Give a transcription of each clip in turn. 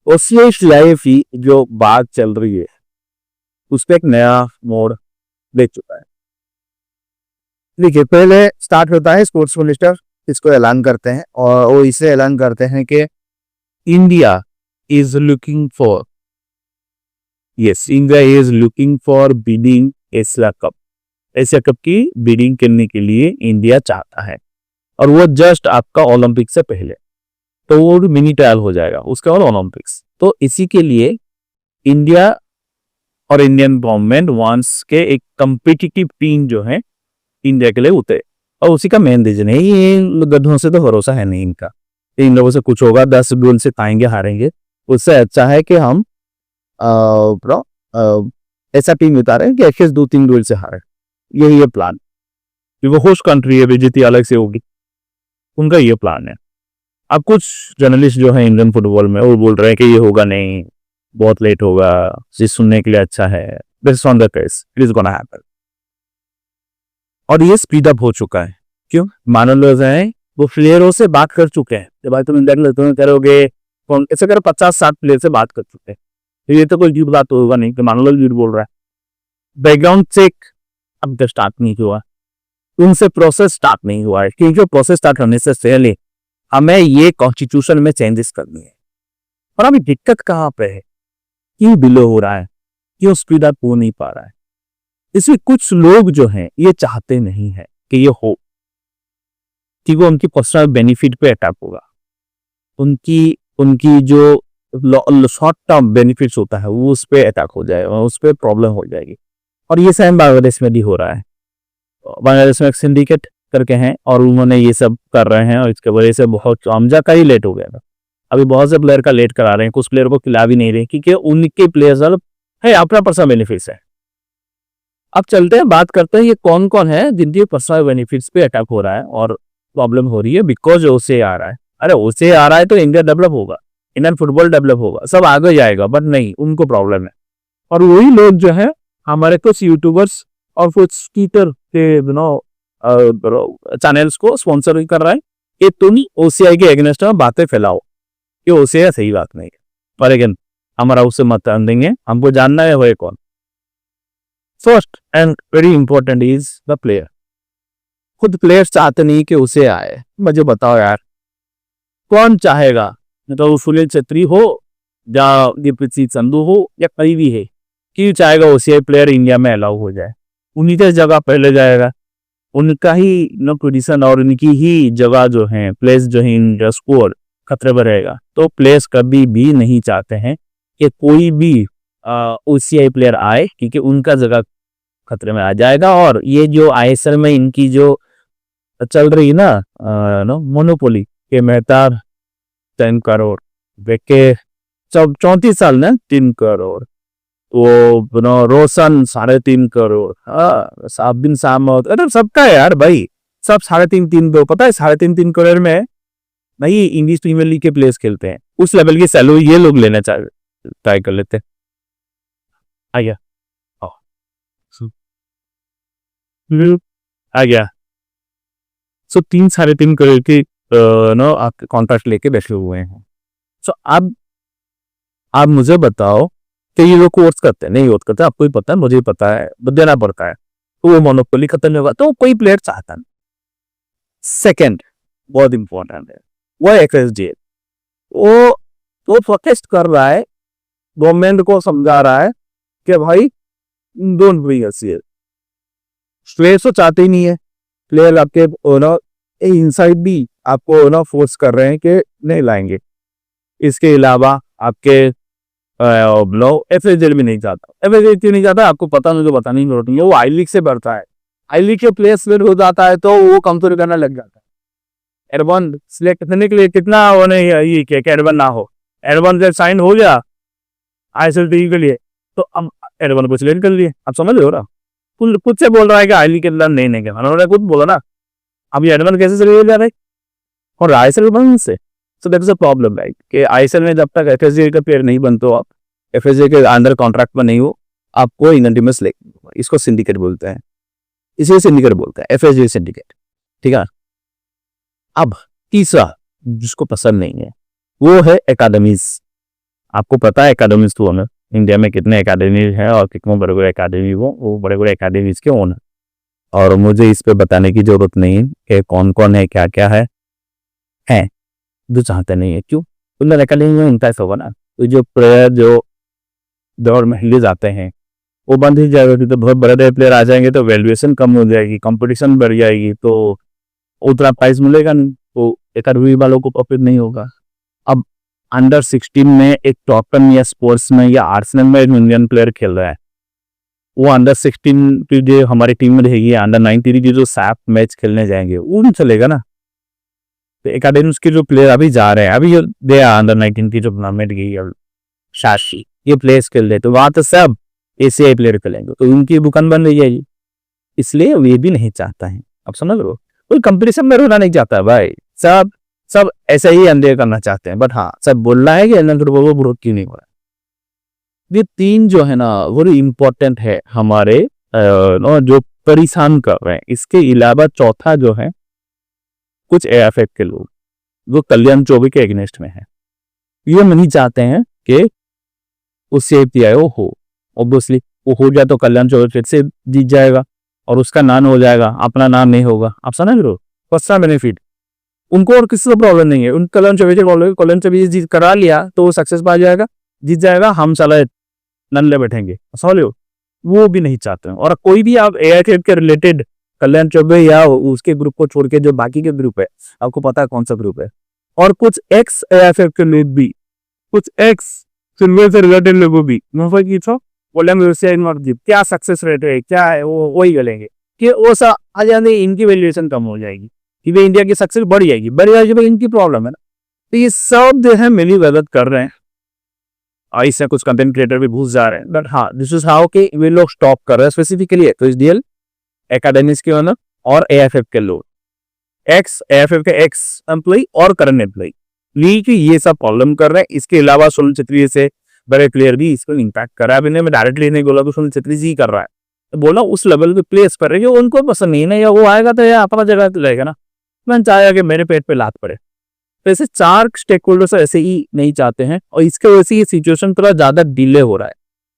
OCI सीआईएफई जो बात चल रही है उस पर एक नया मोड़ देख चुका है। देखिए, पहले स्टार्ट होता है स्पोर्ट्स मिनिस्टर इसको ऐलान करते हैं और वो इसे ऐलान करते हैं कि India is looking for India is looking for bidding Asia cup. Asia cup की बिडिंग करने के लिए इंडिया चाहता है और वो जस्ट आपका ओलंपिक से पहले, तो वो मिनी ट्रायल हो जाएगा उसके बाद ओलंपिक्स। तो इसी के लिए इंडिया और इंडियन गवर्नमेंट वांट्स के एक कम्पिटिटिव टीम जो है इंडिया के लिए उतरे, और उसी का मेन रीजन है ये गधों से तो भरोसा है नहीं इनका, इन लोगों से कुछ होगा, 10 गोल से पाएंगे हारेंगे, उससे अच्छा है कि हम ऐसा टीम उतारे कि एटलीस्ट 2-3 गोल से हारे। यही है प्लान, वो होस्ट कंट्री है, बेइज्जती अलग से होगी, उनका ये प्लान है। अब कुछ जर्नलिस्ट जो है इंडियन फुटबॉल में वो बोल रहे हैं कि ये होगा नहीं, बहुत लेट होगा, ये सुनने के लिए अच्छा है, this on the case it is gonna happen. और ये स्पीड अप हो चुका है। क्यों? मानो लोग हैं वो प्लेयरों से बात कर चुके हैं, जब भाई तुम इंडिया के लिए तुम्हें करोगे कौन ऐसे कर 50-60 प्लेयर से बात कर चुके हैं, तो ये तो कोई झूठ बात तो होगा नहीं कि मानो लोग झूठ बोल रहा है। बैकग्राउंड चेक अब तक स्टार्ट नहीं हुआ, उनसे प्रोसेस स्टार्ट नहीं हुआ है, क्योंकि प्रोसेस स्टार्ट होने से पहले हमें ये कॉन्स्टिट्यूशन में चेंजेस करनी है। और अभी दिक्कत कहाँ पे है, क्यों डिले हो रहा है, क्यों स्पीड अप हो नहीं पा रहा है? इसमें कुछ लोग जो हैं ये चाहते नहीं है कि ये हो, कि वो उनकी पर्सनल बेनिफिट पे अटैक होगा, उनकी उनकी जो शॉर्ट टर्म बेनिफिट्स होता है वो उस पर अटैक हो जाएगा, उस पर प्रॉब्लम हो जाएगी। और ये सेम बांग्लादेश में भी हो रहा है। बांग्लादेश में एक सिंडिकेट करके हैं और उन्होंने ये सब कर रहे हैं और इसके वजह से बहुत आमजा का ही लेट हो गया था। अभी बहुत से प्लेयर का लेट करा रहे हैं, कुछ प्लेयर को खिला भी नहीं रहे क्योंकि उनके प्लेयर्स है अपना पर्सनल बेनिफिट्स है। अब चलते हैं बात करते हैं ये कौन कौन है जिनके पर्सनल बेनिफिट्स पे अटैक हो रहा है और प्रॉब्लम हो रही है, बिकॉज ओसे आ रहा है। अरे ओसे आ रहा है तो इंडिया डेवलप होगा, इंडियन फुटबॉल डेवलप होगा, सब आगे जाएगा, बट नहीं, उनको प्रॉब्लम है। और वही लोग जो है हमारे कुछ यूट्यूबर्स और कुछ ट्विटर के चैनल्स को स्पॉन्सर कर रहा है कि तुम ओसीआई के अगेंस्ट में बातें फैलाओ, ये ओसीआई सही बात नहीं है। पर अगेन हमारा उससे मत देंगे, हमको जानना है वो कौन। First and very important is the player. खुद प्लेयर्स चाहते नहीं कि उसे आए। मुझे बताओ यार, कौन चाहेगा? तो सुनील छेत्री हो या दीपक संधू हो या कोई भी है, क्यों चाहेगा ओसीआई प्लेयर इंडिया में अलाउ हो जाए? उन्हीं की जगह पहले जाएगा, उनका ही पोजीशन और उनकी ही जगह जो है प्लेस जो है इन स्कोर खतरे में रहेगा। तो प्लेयर्स कभी भी नहीं चाहते हैं कि कोई भी ओसीआई प्लेयर आए, क्योंकि उनका जगह खतरे में आ जाएगा। और ये जो आईएसएल में इनकी जो चल रही है ना मोनोपोली के मेहतार 10 करोड़ बेके 34 साल ना 3 करोड़, वो रोशन 3.5 करोड़, साबिन सामत, अरे सबका है यार भाई, सब 3.5 पता है 3.5 करोड़ में नहीं इंग्लिश प्रीमियर लीग के प्लेयर्स खेलते हैं, उस लेवल की सैलरी ये लोग लेना ट्राई कर लेते हैं। आ गया सो 3-3.5 करोड़ की आपके कॉन्ट्रैक्ट लेके बैठे हुए हैं। सो अब आप मुझे बताओ कि ये लोग कोर्स करते हैं नहीं कोर्स करते, आपको ही पता है, मुझे ही पता है, देना पड़ता है, तो वो मोनोपोली खत्म होगा, तो कोई प्लेयर चाहता नहीं। सेकंड बहुत इंपॉर्टेंट है वो एफएसडीएल, वो प्रोटेस्ट कर रहा है, गवर्नमेंट को समझा रहा है कि भाई डोंट ब्रिंग एसीएल। प्लेयर तो चाहते ही नहीं है, प्लेयर आपके इनसाइड भी आपको फोर्स कर रहे हैं कि नहीं लाएंगे। इसके अलावा आपके एफएसडीएल भी नहीं चाहता। एफएसडीएल क्यों नहीं चाहता आपको पता नहीं, तो बताने की जरूरत नहीं है, वो आई लीग से बढ़ता है, आई लीग के प्लेयर सिलेक्ट हो जाता है तो वो कमजोरी करना लग जाता है। एडवान सिलेक्ट करने के लिए कितना होने ये क्या एडवान ना हो, एडवान जब साइन हो गया आईएसएल टीम के लिए तो अब एडवान को सिलेक्ट कर लिए। आप समझ रहे हो ना, खुद से बोल रहा है कि आई लीग के अंदर नहीं क्या, उन्होंने खुद बोला ना, अब ये एडवान कैसे सिलेक्ट जा रहा है और आईएसएल बन से। So that is a problem right, कि आईएसएल में जब तक एफएसडीएल का प्लेयर नहीं बनते हो, आप एफएसडीएल के अंदर कॉन्ट्रैक्ट में नहीं हो, आपको इंडियन टीम में सिलेक्ट, इसको सिंडिकेट बोलते हैं, इसे सिंडिकेट बोलते हैं, एफएसडीएल सिंडिकेट, ठीक है। अब तीसरा जिसको पसंद नहीं है वो है एकेडमीज। आपको पता है एकेडमीज तो ओनर इंडिया में कितने एकेडमी है और कितने बड़े बड़े एकेडमी वो बड़े बड़े एकेडमीज के ओनर। और मुझे इस पे बताने की जरूरत नहीं है कि कौन कौन है क्या क्या है जो चाहते नहीं है। क्यों? उन एकेडमी में उनका ऐसा होगा ना, तो जो प्लेयर जो दौड़ में हिले जाते हैं वो बंद ही जाएगा। तो बहुत बड़े बड़े प्लेयर आ जाएंगे तो वैल्यूएशन कम हो जाएगी, कंपटीशन बढ़ जाएगी, तो उतना प्राइस मिलेगा नहीं, तो एकेडमी वालों को प्रॉफिट नहीं होगा। अब अंडर 16 में एक टॉटन या स्पोर्ट्स में या आर्सेनल में एक इंडियन प्लेयर खेल रहा है, वो अंडर 16 की जो हमारी टीम में रहेगी, अंडर 19 की जो सैप मैच खेलने जाएंगे वो नहीं चलेगा ना। तो एकेडमी के जो प्लेयर अभी जा रहे हैं, अभी जो गया अंडर 19 की जो टूर्नामेंट गई शाशी, ये प्लेयर्स खेल रहे, तो वहां तो सब एशियाई प्लेयर खेलेंगे, तो उनकी दुकान बन रही है जी। इसलिए वे भी नहीं चाहता है। अब समझ लो, कोई कंपटीशन में रहना नहीं चाहता भाई, सब ऐसा ही अंधेर करना चाहते हैं। बट हाँ, सब बोल रहा है कि इंडियन फुटबॉल को ग्रोथ क्यों नहीं हो रहा है। ये तीन जो है ना वो इम्पोर्टेंट है हमारे जो परेशान कर रहे हैं। इसके अलावा चौथा जो है, कुछ एएफएफ के लोग वो कल्याण चौबे के अगेंस्ट में है, ये नहीं चाहते हैं कि उससे पीआईओ हो। ऑब्वियसली वो हो जाए तो कल्याण चौबे फिर से जीत जाएगा और उसका नाम हो जाएगा, अपना नाम नहीं होगा। आप समझ रहे हो? फर्स्ट बेनिफिट उनको और किसी से प्रॉब्लम नहीं है। उन कल्याण चौबे जीत करा लिया तो वो सक्सेस पा जाएगा, जीत जाएगा, हम साला नल्ले बैठेंगे। समझ लो, वो भी नहीं चाहते हैं। और कोई भी आप एआईएफ के रिलेटेड कल्याण चौबे या उसके ग्रुप को छोड़ के जो बाकी के ग्रुप है, आपको पता है कौन सा ग्रुप है, और कुछ एक्स एआईएफ के लोग भी, कुछ एक्स सिल्वर से रिलेटेड लोगों भी क्या सक्सेस रेट है क्या है, वो वही गलेंगे कि वो सा आ जाने, इनकी वैल्यूएशन कम हो जाएगी कि भाई इंडिया की सक्सेस बढ़ जाएगी भाई, इनकी प्रॉब्लम है ना। तो ये सब जो है मिली मदद कर रहे हैं और इससे कुछ कंटेंट क्रिएटर भी घुस जा रहे हैं। बट हाँ, दिस इज हाउ कि वे लोग स्टॉप कर रहे हैं स्पेसिफिकली तो एचडीएल एकेडमीज के ओनर और एएफएफ के लोग, एक्स एएफएफ के एक्स एम्प्लॉय और करंट एम्प्लॉय ली की ये सब प्रॉब्लम कर रहे हैं। इसके अलावा सुनील छेत्री से बड़े प्लेयर भी इसको इम्पैक्ट कर रहा है। अभी मैं डायरेक्टली नहीं बोला तो सुनील छेत्री जी कर रहा है, तो बोला उस लेवल पे प्लेस पर है उनको पसंद नहीं है, या वो आएगा तो या अपना जगह रहेगा ना, मैं चाहेगा कि मेरे पेट पे लात पड़े। तो ऐसे 4 स्टेक होल्डर्स ऐसे ही नहीं चाहते हैं और इसके वजह से ये सिचुएशन थोड़ा ज्यादा डिले हो रहा है।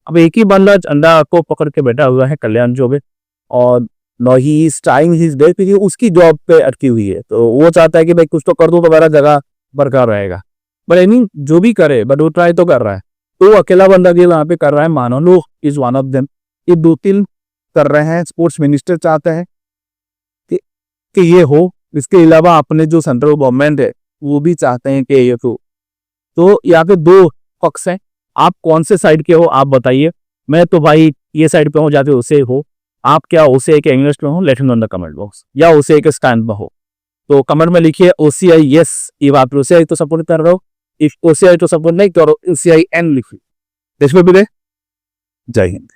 अब एक ही बंदा अंडा को पकड़ के बैठा हुआ है कल्याण चौबे, और no he is trying his best, क्योंकि उसकी जॉब पे अटकी हुई है, तो वो चाहता है कि भाई कुछ तो कर दो तो मेरा जगह बरकरार रहेगा। बट आई मीन जो भी करे, बट वो ट्राई तो कर रहा है। तो वो अकेला बंदा भी वहां पे कर रहा है, मानो लो इज वन ऑफ देम। ये 2-3 कर रहे हैं। स्पोर्ट्स मिनिस्टर चाहते हैं कि ये हो। इसके अलावा अपने जो सेंट्रल गवर्नमेंट है वो भी चाहते हैं कि ये हो। तो यहाँ पे 2 पक्ष हैं, आप कौन से साइड के हो आप बताइए। मैं तो भाई ये साइड पे हूँ जाते उसे हो, आप क्या उसे एक इंग्लिश में हो, let me know in the comment box, या उसे एक स्टैंड में हो तो कमेंट में लिखिए ओसीआई यस, ये बात ओसीआई तो सपोर्ट कर रहे हो, इफ ओसीआई तो सपोर्ट नहीं करो ओसीआई एन लिखिए। देश में भी जय हिंद।